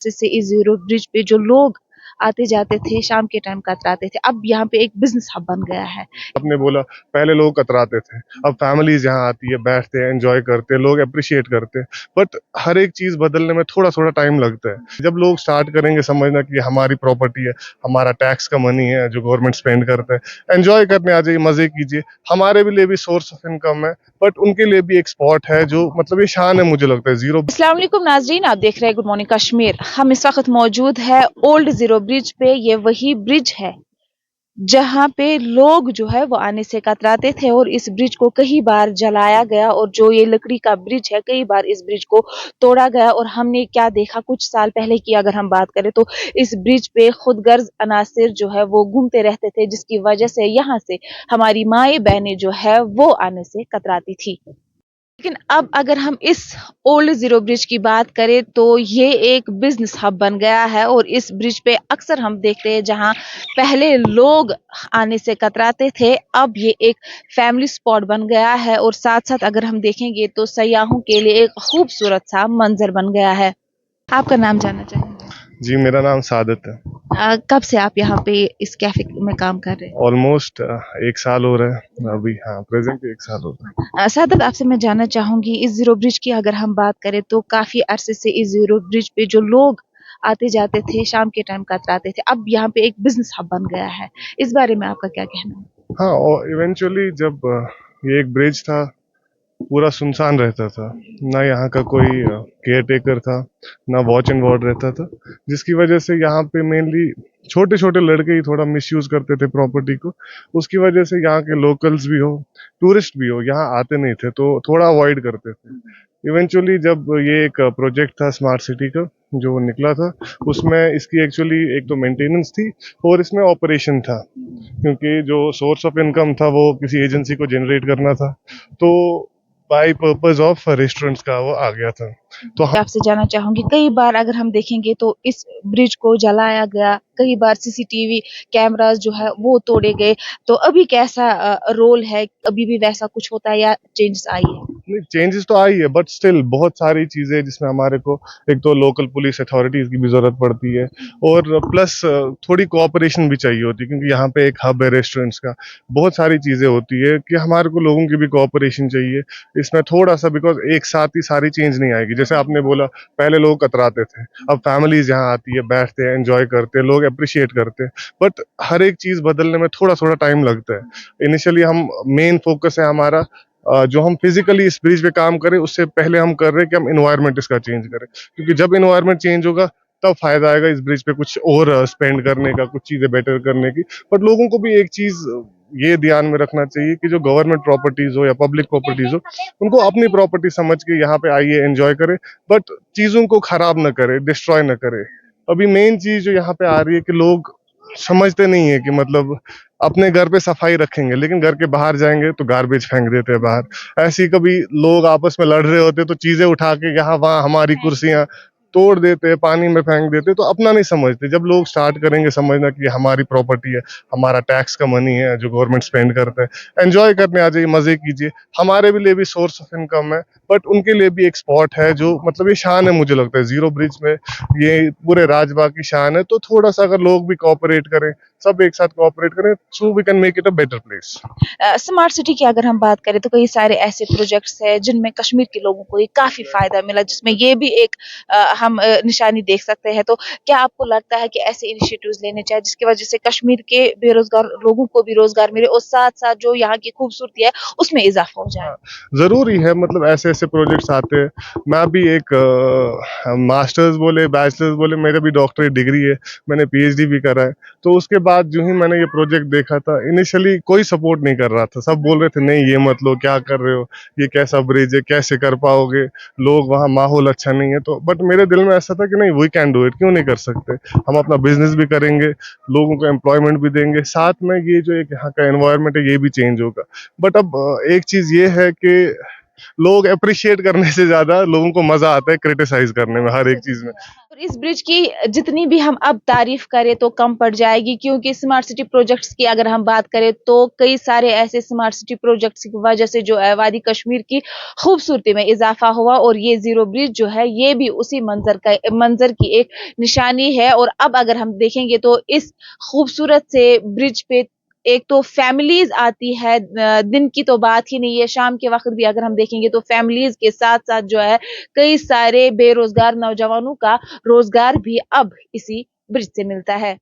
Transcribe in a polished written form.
से इस zero bridge पे जो लोग आते जाते थे, शाम के टाइम कतराते थे, अब यहाँ पे एक बिजनेस हब बन गया है। आपने बोला पहले लोग कतराते थे, अब फैमिलीज यहाँ आती है, बैठते हैं, एंजॉय करते हैं, लोग अप्रिशिएट करते हैं। बट हर एक चीज बदलने में थोड़ा थोड़ा टाइम लगता है। जब लोग स्टार्ट करेंगे समझना कि हमारी प्रॉपर्टी है, हमारा टैक्स का मनी है जो गवर्नमेंट स्पेंड करता है, एंजॉय करने आ जाइए, मजे कीजिए। हमारे भी लिए भी सोर्स ऑफ इनकम है, बट उनके लिए भी एक स्पॉट है जो मतलब ये शान है, मुझे लगता है जीरो। अस्सलाम वालेकुम नाजरीन, आप देख रहे हैं गुड मॉर्निंग कश्मीर। हम इस वक्त मौजूद है ओल्ड जीरो ब्रिज पे। ये वही ब्रिज है जहां पे लोग जो है वो आने से कतराते थे और इस ब्रिज को कई बार जलाया गया, और जो ये लकड़ी का ब्रिज है कई बार इस ब्रिज को तोड़ा गया। और हमने क्या देखा कुछ साल पहले की अगर हम बात करें तो इस ब्रिज पे खुदगर्ज अनासिर जो है वो घूमते रहते थे, जिसकी वजह से यहाँ से हमारी माए बहनें जो है वो आने से कतराती थी। लेकिन अब अगर हम इस ओल्ड जीरो ब्रिज की बात करें तो ये एक बिजनेस हब बन गया है, और इस ब्रिज पे अक्सर हम देखते हैं जहां पहले लोग आने से कतराते थे, अब ये एक फैमिली स्पॉट बन गया है। और साथ साथ अगर हम देखेंगे तो सयाहों के लिए एक खूबसूरत सा मंजर बन गया है। आपका नाम जानना चाहेंगे? जी, मेरा नाम सादत है। कब से आप यहाँ पे इस कैफे में काम कर रहे हैं? ऑलमोस्ट 1 साल हो रहा है अभी। हाँ, प्रेजेंट 1 साल हो रहा है। सादत, आपसे मैं जानना चाहूंगी इस जीरो ब्रिज की अगर हम बात करें तो काफी अरसे से इस जीरो ब्रिज पे जो लोग आते जाते थे, शाम के टाइम कतराते थे, अब यहाँ पे एक बिजनेस हब बन गया है। इस बारे में आपका क्या कहना है? हाँ, और इवेंचुअली जब ये एक ब्रिज था, पूरा सुनसान रहता था। ना यहाँ का कोई केयर टेकर था, ना वॉच एंड वार्ड रहता था, जिसकी वजह से यहाँ पे मेनली छोटे छोटे लड़के ही थोड़ा मिसयूज करते थे प्रॉपर्टी को। उसकी वजह से यहाँ के लोकल्स भी हो, टूरिस्ट भी हो, यहाँ आते नहीं थे, तो थोड़ा अवॉइड करते थे। इवेंचुअली जब ये एक प्रोजेक्ट था स्मार्ट सिटी का जो निकला था, उसमें इसकी एक्चुअली एक तो मेंटेनेंस थी और इसमें ऑपरेशन था, क्योंकि जो सोर्स ऑफ इनकम था वो किसी एजेंसी को जनरेट करना था, तो बाय पर्पस ऑफ रेस्टोरेंट्स का वो आ गया था। तो आपसे जानना चाहूंगी कई बार अगर हम देखेंगे तो इस ब्रिज को जलाया गया, कई बार सीसीटीवी कैमरास जो है वो तोड़े गए, तो अभी कैसा रोल है? अभी भी वैसा कुछ होता है या चेंजेस आई है? नहीं, चेंजेस तो आई है, बट स्टिल बहुत सारी चीजें जिसमें हमारे को एक तो लोकल पुलिस अथॉरिटीज की भी जरूरत पड़ती है, और प्लस थोड़ी कोऑपरेशन भी चाहिए होती है, क्योंकि यहाँ पे एक हब है रेस्टोरेंट्स का। बहुत सारी चीजें होती है कि हमारे को लोगों की भी कोऑपरेशन चाहिए इसमें थोड़ा सा, बिकॉज एक साथ ही सारी चेंज नहीं आएगी। जैसे आपने बोला पहले लोग कतराते थे, अब फैमिलीज यहाँ आती है, बैठते हैं, एंजॉय करते हैं, लोग अप्रिशिएट करते हैं। बट हर एक चीज बदलने में थोड़ा थोड़ा टाइम लगता है। इनिशियली हम मेन फोकस है हमारा जो हम फिजिकली इस ब्रिज पे काम करें, उससे पहले हम कर रहे हैं कि हम इन्वायरमेंट इसका चेंज करें, क्योंकि जब इन्वायरमेंट चेंज होगा तब फायदा आएगा इस ब्रिज पे कुछ और स्पेंड करने का, कुछ चीजें बेटर करने की। बट लोगों को भी एक चीज ये ध्यान में रखना चाहिए कि जो गवर्नमेंट प्रॉपर्टीज हो या पब्लिक प्रॉपर्टीज हो, उनको अपनी प्रॉपर्टी समझ के यहाँ पे आइए, एंजॉय करें, बट चीजों को खराब न करे, डिस्ट्रॉय न करे। अभी मेन चीज जो यहाँ पे आ रही है कि लोग समझते नहीं है कि मतलब अपने घर पे सफाई रखेंगे, लेकिन घर के बाहर जाएंगे तो गार्बेज फेंक देते हैं बाहर। ऐसे ही कभी लोग आपस में लड़ रहे होते तो चीजें उठा के यहाँ वहाँ हमारी कुर्सियां तोड़ देते हैं, पानी में फेंक देते हैं, तो अपना नहीं समझते। जब लोग स्टार्ट करेंगे समझना कि ये हमारी प्रॉपर्टी है, हमारा टैक्स का मनी है जो गवर्नमेंट स्पेंड करता है, एंजॉय करने आ जाइए, मजे कीजिए। हमारे भी लिए भी सोर्स ऑफ इनकम है, बट उनके लिए भी एक स्पॉट है जो मतलब ये शान है, मुझे लगता है जीरो ब्रिज में ये पूरे राजबाग की शान है। तो थोड़ा सा अगर लोग भी कोऑपरेट करें, सब एक साथ कोऑपरेट करें, so we can make it a better place. Smart city की अगर हम बात करें तो कई सारे ऐसे प्रोजेक्ट्स हैं जिनमें कश्मीर के लोगों को ये काफी फायदा मिला, जिसमें ये भी एक हम निशानी देख सकते हैं। तो क्या आपको लगता है कि ऐसे इनिशिएटिव्स लेने चाहिए जिसकी वजह से कश्मीर के बेरोजगार लोगों को भी रोजगार मिले और साथ साथ जो यहाँ की खूबसूरती है उसमें इजाफा हो जाए? हाँ, जरूरी है, मतलब ऐसे ऐसे प्रोजेक्ट्स आते हैं। मैं भी एक मास्टर्स बोले, बैचलर्स बोले, मेरे भी डॉक्टरेट डिग्री है, मैंने पीएचडी भी करा है। तो उसके बाद जो ही मैंने ये प्रोजेक्ट देखा था, इनिशियली कोई सपोर्ट नहीं कर रहा था, सब बोल रहे थे नहीं ये मत लो, क्या कर रहे हो, ये कैसा ब्रिज है, कैसे कर पाओगे, लोग वहाँ, माहौल अच्छा नहीं है। तो बट मेरे दिल में ऐसा था कि नहीं, वी कैन डू इट, क्यों नहीं कर सकते। हम अपना बिजनेस भी करेंगे, लोगों को एम्प्लॉयमेंट भी देंगे, साथ में ये जो एक यहाँ का एनवायरनमेंट है ये भी चेंज होगा। बट अब एक चीज ये है कि लोग अप्रिशिएट करने से ज्यादा लोगों को मजा आता है क्रिटिसाइज करने में हर एक चीज में। और इस ब्रिज की जितनी भी हम अब तारीफ करें तो कम पड़ जाएगी, क्योंकि स्मार्ट सिटी प्रोजेक्ट्स की अगर हम बात करें तो कई सारे ऐसे स्मार्ट सिटी प्रोजेक्ट्स की वजह से जो है वादी कश्मीर की खूबसूरती में इजाफा हुआ, और ये जीरो ब्रिज जो है ये भी उसी मंजर की एक निशानी है। और अब अगर हम देखेंगे तो इस खूबसूरत से ब्रिज पे एक तो फैमिलीज आती है, दिन की तो बात ही नहीं है, शाम के वक्त भी अगर हम देखेंगे तो फैमिलीज के साथ साथ जो है कई सारे बेरोजगार नौजवानों का रोजगार भी अब इसी ब्रिज से मिलता है।